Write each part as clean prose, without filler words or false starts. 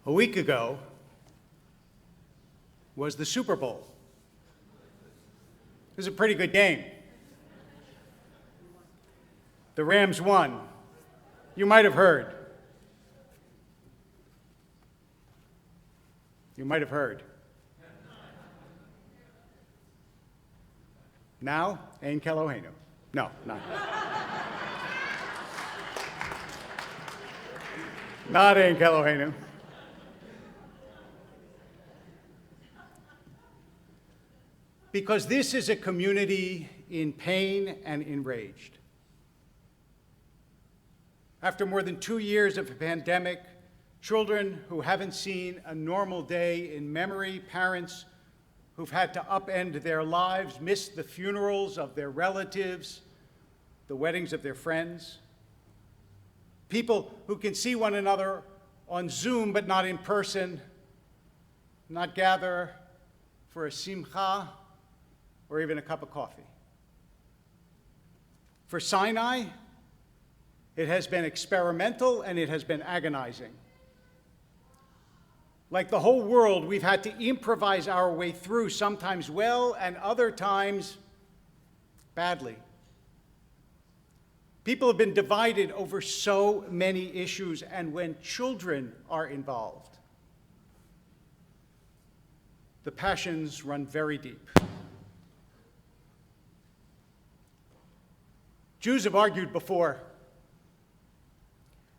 A week ago was the Super Bowl. It was a pretty good game. The Rams won. You might have heard. You might have heard. Now, Ein Kelohenu. No, not. Not Ein Kelohenu. Because this is a community in pain and enraged. After more than 2 years of a pandemic, children who haven't seen a normal day in memory, parents who've had to upend their lives, missed the funerals of their relatives, the weddings of their friends, people who can see one another on Zoom but not in person, not gather for a simcha or even a cup of coffee. For Sinai, it has been experimental and it has been agonizing. Like the whole world, we've had to improvise our way through, sometimes well and other times badly. People have been divided over so many issues, and when children are involved, the passions run very deep. Jews have argued before.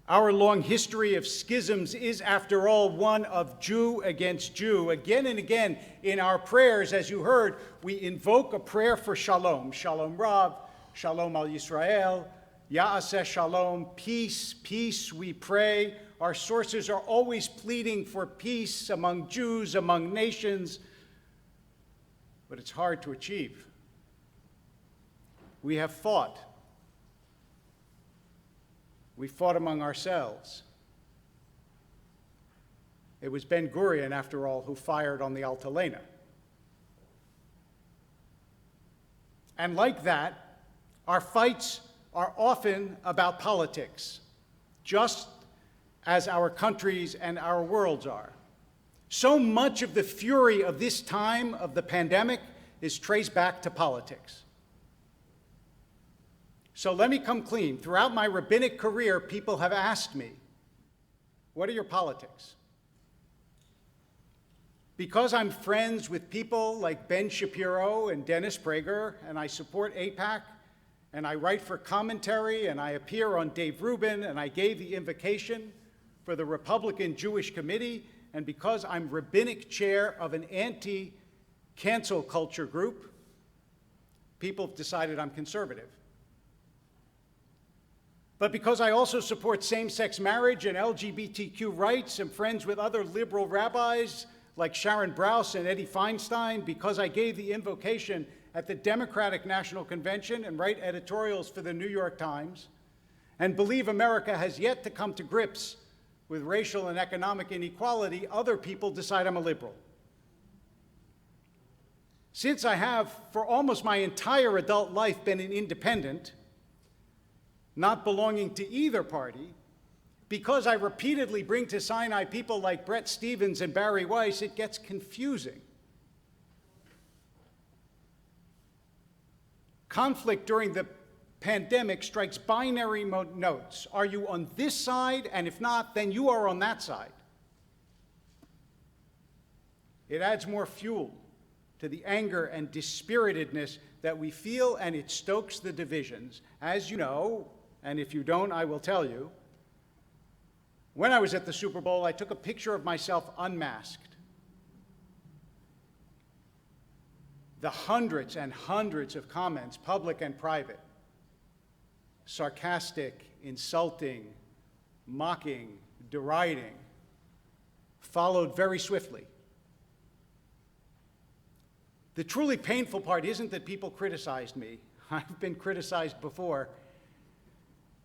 Our long history of schisms is, after all, one of Jew against Jew. Again and again in our prayers, as you heard, we invoke a prayer for shalom. Shalom Rav, shalom al Yisrael, Ya'aseh shalom, peace, peace, we pray. Our sources are always pleading for peace among Jews, among nations, but it's hard to achieve. We have fought. We fought among ourselves. It was Ben Gurion, after all, who fired on the Altalena. And like that, our fights are often about politics, just as our countries and our worlds are. So much of the fury of this time of the pandemic is traced back to politics. So let me come clean. Throughout my rabbinic career, people have asked me, what are your politics? Because I'm friends with people like Ben Shapiro and Dennis Prager, and I support AIPAC, and I write for Commentary, and I appear on Dave Rubin, and I gave the invocation for the Republican Jewish Committee, and because I'm rabbinic chair of an anti-cancel culture group, people have decided I'm conservative. But because I also support same-sex marriage and LGBTQ rights, and friends with other liberal rabbis like Sharon Brous and Eddie Feinstein, because I gave the invocation at the Democratic National Convention and write editorials for the New York Times, and believe America has yet to come to grips with racial and economic inequality, other people decide I'm a liberal. Since I have, for almost my entire adult life, been an independent, not belonging to either party, because I repeatedly bring to Sinai people like Brett Stevens and Barry Weiss, it gets confusing. Conflict during the pandemic strikes binary notes. Are you on this side? And if not, then you are on that side. It adds more fuel to the anger and dispiritedness that we feel, and it stokes the divisions. As you know, and if you don't, I will tell you, when I was at the Super Bowl, I took a picture of myself unmasked. The hundreds and hundreds of comments, public and private, sarcastic, insulting, mocking, deriding, followed very swiftly. The truly painful part isn't that people criticized me. I've been criticized before,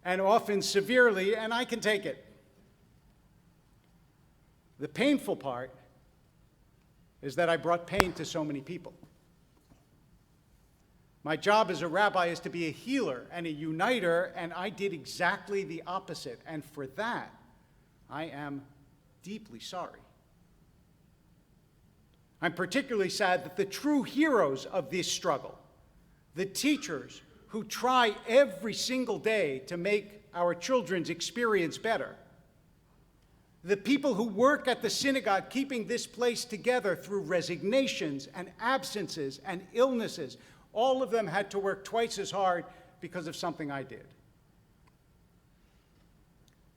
and often severely, and I can take it. The painful part is that I brought pain to so many people. My job as a rabbi is to be a healer and a uniter, and I did exactly the opposite. And for that, I am deeply sorry. I'm particularly sad that the true heroes of this struggle, the teachers who try every single day to make our children's experience better, the people who work at the synagogue keeping this place together through resignations and absences and illnesses, all of them had to work twice as hard because of something I did.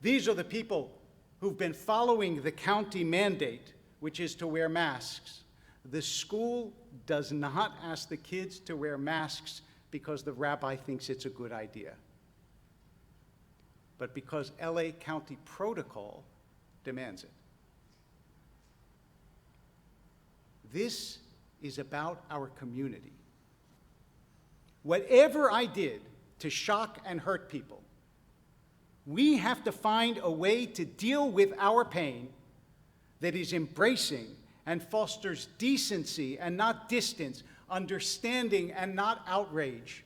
These are the people who've been following the county mandate, which is to wear masks. The school does not ask the kids to wear masks because the rabbi thinks it's a good idea, but because LA County protocol demands it. This is about our community. Whatever I did to shock and hurt people, we have to find a way to deal with our pain that is embracing and fosters decency and not distance, understanding and not outrage,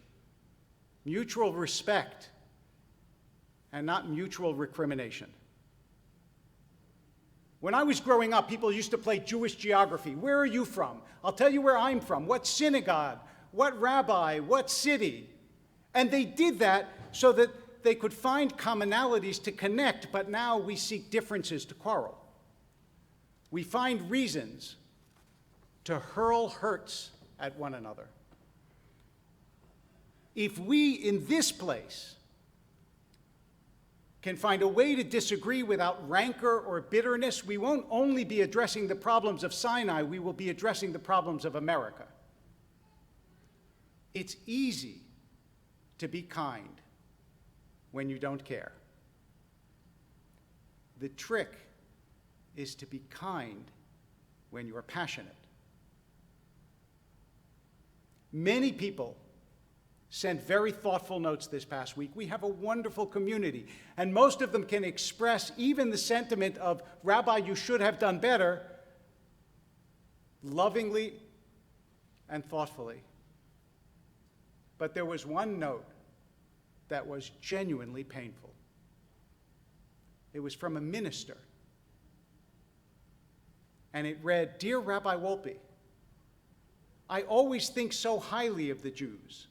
mutual respect and not mutual recrimination. When I was growing up, people used to play Jewish geography. Where are you from? I'll tell you where I'm from. What synagogue? What rabbi? What city? And they did that so that they could find commonalities to connect, but now we seek differences to quarrel. We find reasons to hurl hurts at one another. If we in this place can find a way to disagree without rancor or bitterness, we won't only be addressing the problems of Sinai, we will be addressing the problems of America. It's easy to be kind when you don't care. The trick is to be kind when you are passionate. Many people sent very thoughtful notes this past week. We have a wonderful community, and most of them can express even the sentiment of, Rabbi, you should have done better, lovingly and thoughtfully. But there was one note that was genuinely painful. It was from a minister. And it read, Dear Rabbi Wolpe, I always think so highly of the Jews.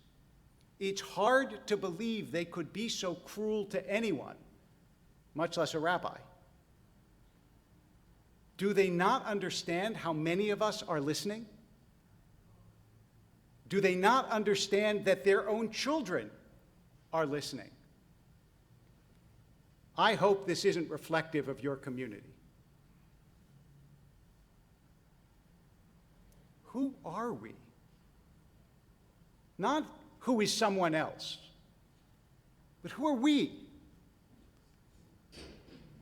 It's hard to believe they could be so cruel to anyone, much less a rabbi. Do they not understand how many of us are listening? Do they not understand that their own children are listening? I hope this isn't reflective of your community. Who are we? Not who is someone else, but who are we?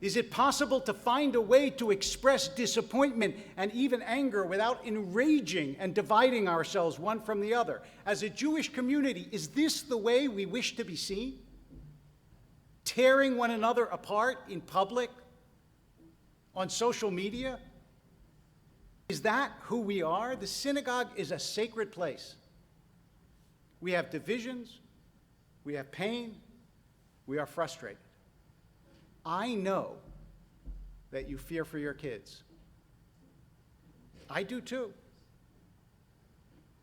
Is it possible to find a way to express disappointment and even anger without enraging and dividing ourselves one from the other? As a Jewish community, is this the way we wish to be seen? Tearing one another apart in public, on social media? Is that who we are? The synagogue is a sacred place. We have divisions, we have pain, we are frustrated. I know that you fear for your kids. I do too.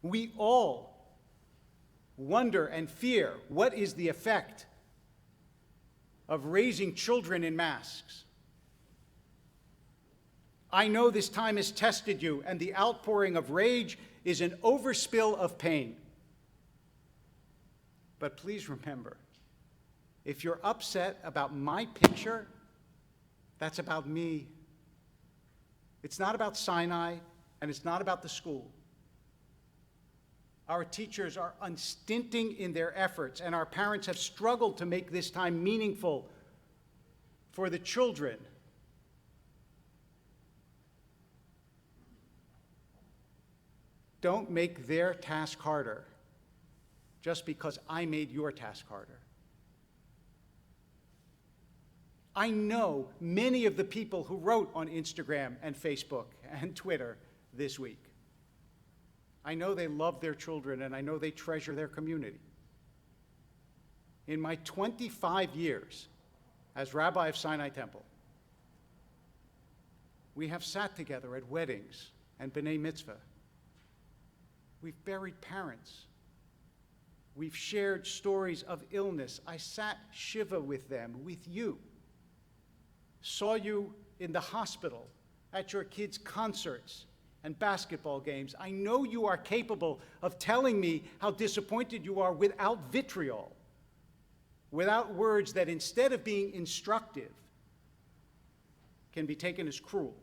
We all wonder and fear what is the effect of raising children in masks. I know this time has tested you, and the outpouring of rage is an overspill of pain. But please remember, if you're upset about my picture, that's about me. It's not about Sinai, and it's not about the school. Our teachers are unstinting in their efforts, and our parents have struggled to make this time meaningful for the children. Don't make their task harder just because I made your task harder. I know many of the people who wrote on Instagram and Facebook and Twitter this week. I know they love their children, and I know they treasure their community. In my 25 years as Rabbi of Sinai Temple, We have sat together at weddings and B'nai Mitzvah. We've buried parents. We've shared stories of illness. I sat Shiva with them, with you. Saw you in the hospital, at your kids' concerts and basketball games. I know you are capable of telling me how disappointed you are without vitriol, without words that instead of being instructive can be taken as cruel.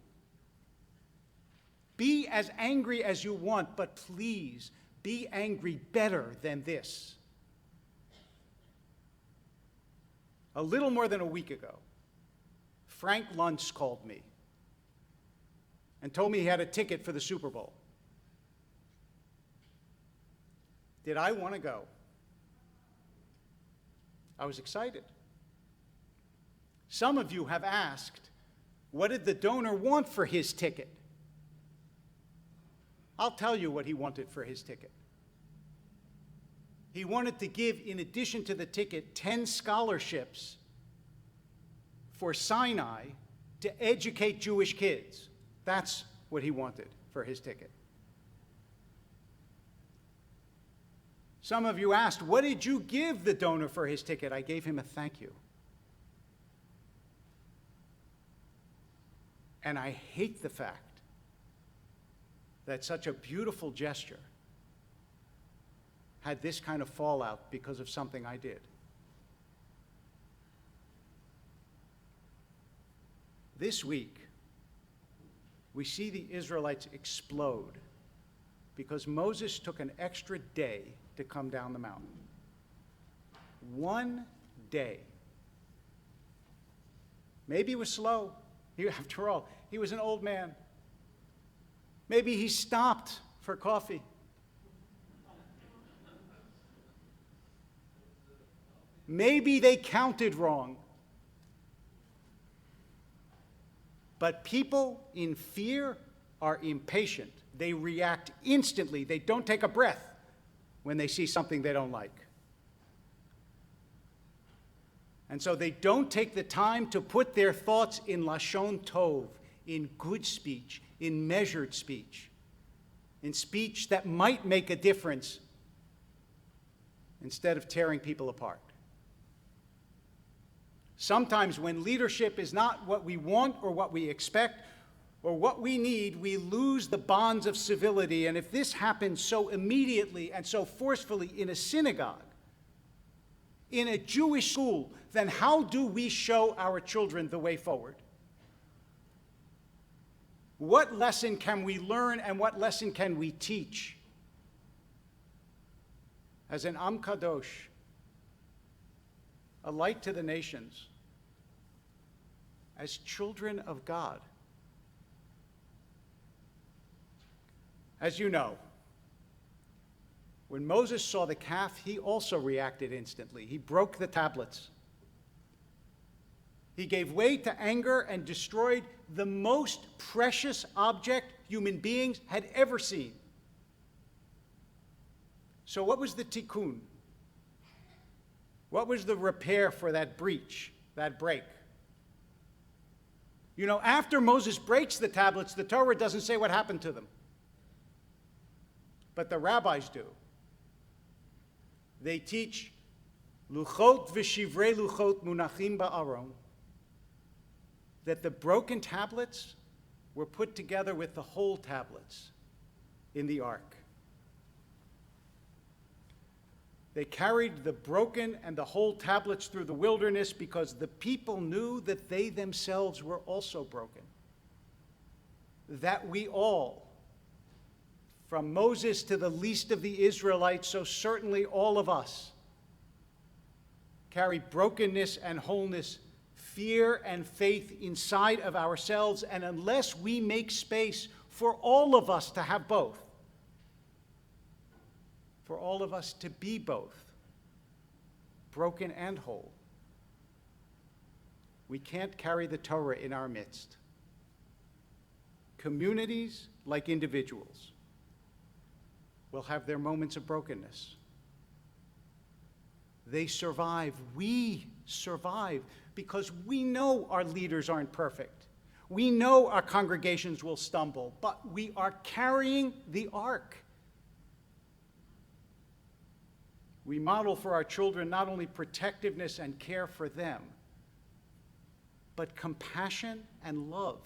Be as angry as you want, but please be angry better than this. A little more than a week ago, Frank Luntz called me and told me he had a ticket for the Super Bowl. Did I want to go? I was excited. Some of you have asked, what did the donor want for his ticket? I'll tell you what he wanted for his ticket. He wanted to give, in addition to the ticket, 10 scholarships for Sinai to educate Jewish kids. That's what he wanted for his ticket. Some of you asked, what did you give the donor for his ticket? I gave him a thank you. And I hate the fact that such a beautiful gesture had this kind of fallout because of something I did. This week, we see the Israelites explode because Moses took an extra day to come down the mountain. 1 day. Maybe he was slow. After all, he was an old man. Maybe he stopped for coffee. Maybe they counted wrong. But people in fear are impatient. They react instantly. They don't take a breath when they see something they don't like. And so they don't take the time to put their thoughts in lashon tov, in good speech, in measured speech, in speech that might make a difference instead of tearing people apart. Sometimes when leadership is not what we want or what we expect or what we need, we lose the bonds of civility. And if this happens so immediately and so forcefully in a synagogue, in a Jewish school, then how do we show our children the way forward? What lesson can we learn and what lesson can we teach? As an Am Kadosh, a light to the nations, as children of God. As you know, when Moses saw the calf, he also reacted instantly. He broke the tablets. He gave way to anger and destroyed the most precious object human beings had ever seen. So what was the tikkun? What was the repair for that breach, that break? You know, after Moses breaks the tablets, the Torah doesn't say what happened to them. But the rabbis do. They teach luchot v'shivrei luchot munachim ba'aron, that the broken tablets were put together with the whole tablets in the ark. They carried the broken and the whole tablets through the wilderness because the people knew that they themselves were also broken. That we all, from Moses to the least of the Israelites, so certainly all of us, carry brokenness and wholeness, fear and faith inside of ourselves, and unless we make space for all of us to have both, for all of us to be both, broken and whole, we can't carry the Torah in our midst. Communities, like individuals, will have their moments of brokenness. They survive. We survive because we know our leaders aren't perfect. We know our congregations will stumble, but we are carrying the ark. We model for our children not only protectiveness and care for them, but compassion and love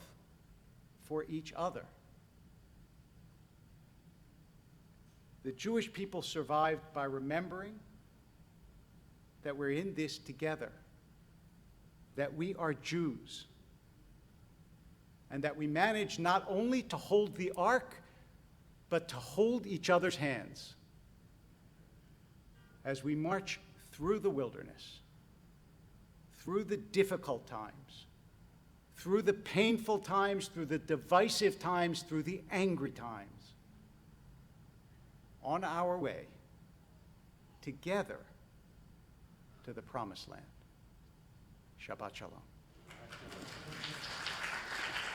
for each other. The Jewish people survived by remembering that we're in this together, that we are Jews, and that we manage not only to hold the ark, but to hold each other's hands as we march through the wilderness, through the difficult times, through the painful times, through the divisive times, through the angry times, on our way together to the promised land. Shabbat Shalom.